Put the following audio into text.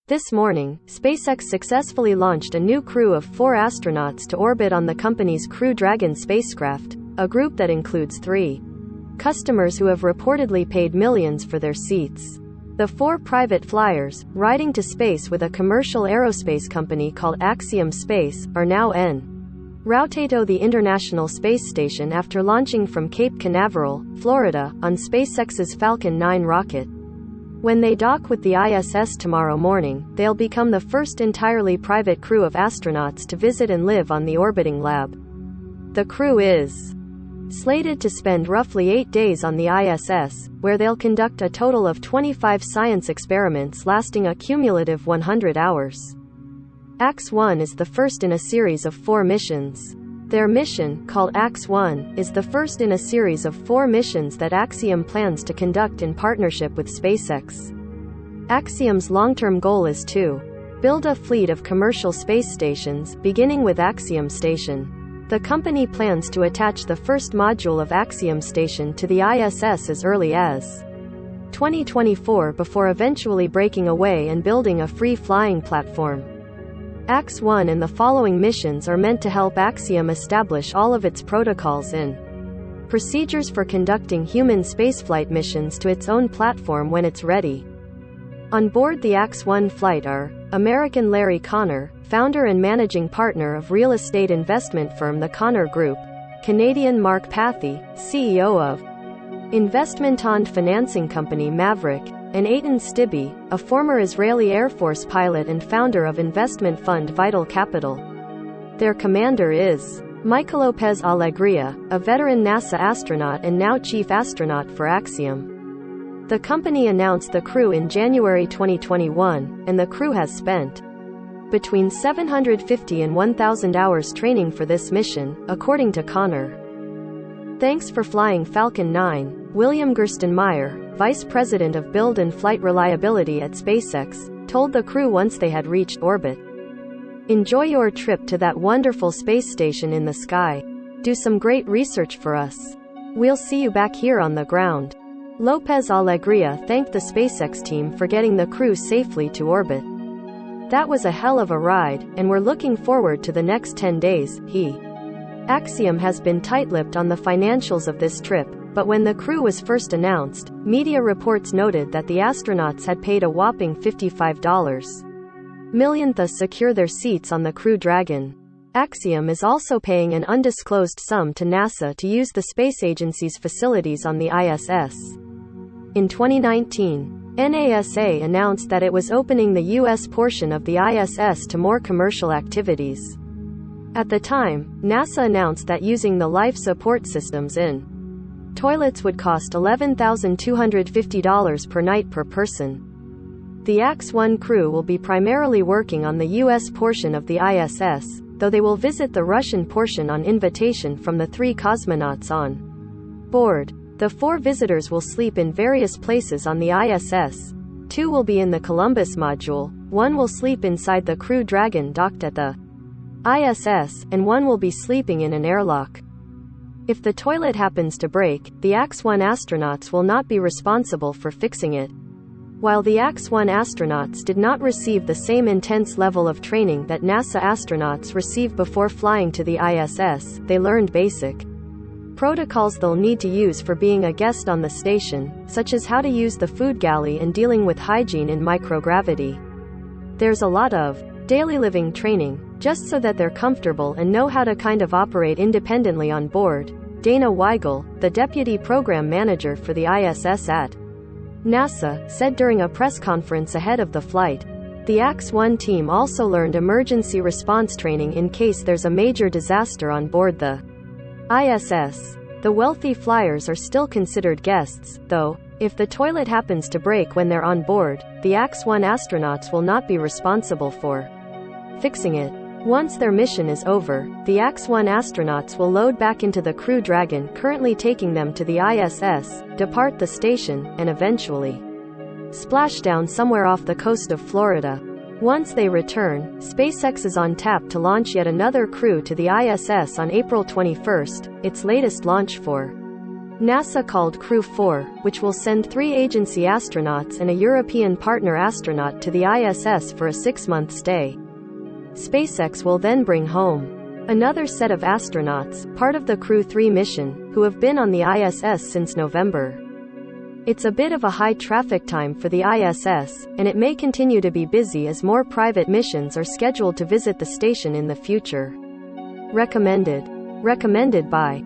This morning, SpaceX successfully launched a new crew of 4 astronauts to orbit on the company's Crew Dragon spacecraft, a group that includes 3 customers who have reportedly paid millions for their seats. The 4 private flyers, riding to space with a commercial aerospace company called Axiom Space, are now en route to the International Space Station after launching from Cape Canaveral, Florida, on SpaceX's Falcon 9 rocket. When they dock with the ISS tomorrow morning, they'll become the first entirely private crew of astronauts to visit and live on the orbiting lab. The crew is slated to spend roughly 8 days on the ISS, where they'll conduct a total of 25 science experiments lasting a cumulative 100 hours. AX-1 is the first in a series of 4 missions. Their mission, called AX-1, is the first in a series of 4 missions that Axiom plans to conduct in partnership with SpaceX. Axiom's long-term goal is to build a fleet of commercial space stations, beginning with Axiom Station. The company plans to attach the first module of Axiom Station to the ISS as early as 2024 before eventually breaking away and building a free-flying platform. AX-1 and the following missions are meant to help Axiom establish all of its protocols and procedures for conducting human spaceflight missions to its own platform when it's ready. On board the AX-1 flight are American Larry Connor, founder and managing partner of real estate investment firm The Connor Group, Canadian Mark Pathy, CEO of investment-owned financing company Maverick, and Eitan Stibbe, a former Israeli Air Force pilot and founder of investment fund Vital Capital. Their commander is Michael Lopez Alegria, a veteran NASA astronaut and now chief astronaut for Axiom. The company announced the crew in January 2021, and the crew has spent between 750 and 1,000 hours training for this mission, according to Connor. Thanks for flying Falcon 9, William Gerstenmaier, Vice President of Build and Flight Reliability at SpaceX, told the crew once they had reached orbit. Enjoy your trip to that wonderful space station in the sky. Do some great research for us. We'll see you back here on the ground. Lopez Alegria thanked the SpaceX team for getting the crew safely to orbit. That was a hell of a ride, and we're looking forward to the next 10 days, Axiom has been tight-lipped on the financials of this trip, but when the crew was first announced, media reports noted that the astronauts had paid a whopping $55 million to secure their seats on the Crew Dragon. Axiom is also paying an undisclosed sum to NASA to use the space agency's facilities on the ISS. In 2019, NASA announced that it was opening the U.S. portion of the ISS to more commercial activities. At the time, NASA announced that using the life support systems in toilets would cost $11,250 per night per person. The AX-1 crew will be primarily working on the U.S. portion of the ISS, though they will visit the Russian portion on invitation from the 3 cosmonauts on board. The 4 visitors will sleep in various places on the ISS. 2 will be in the Columbus module, 1 will sleep inside the Crew Dragon docked at the ISS, and 1 will be sleeping in an airlock. If the toilet happens to break, the AX-1 astronauts will not be responsible for fixing it. While the AX-1 astronauts did not receive the same intense level of training that NASA astronauts receive before flying to the ISS, they learned basic protocols they'll need to use for being a guest on the station, such as how to use the food galley and dealing with hygiene in microgravity. There's a lot of daily living training, just so that they're comfortable and know how to kind of operate independently on board, Dana Weigel, the deputy program manager for the ISS at NASA, said during a press conference ahead of the flight. The AX-1 team also learned emergency response training in case there's a major disaster on board the ISS. The wealthy flyers are still considered guests, though. If the toilet happens to break when they're on board, the AX-1 astronauts will not be responsible for fixing it. Once their mission is over, the AX-1 astronauts will load back into the Crew Dragon currently taking them to the ISS, depart the station, and eventually splash down somewhere off the coast of Florida. Once they return, SpaceX is on tap to launch yet another crew to the ISS on April 21, its latest launch for NASA called Crew 4, which will send 3 agency astronauts and a European partner astronaut to the ISS for a 6-month stay. SpaceX will then bring home another set of astronauts, part of the Crew 3 mission, who have been on the ISS since November. It's a bit of a high traffic time for the ISS, and it may continue to be busy as more private missions are scheduled to visit the station in the future. Recommended by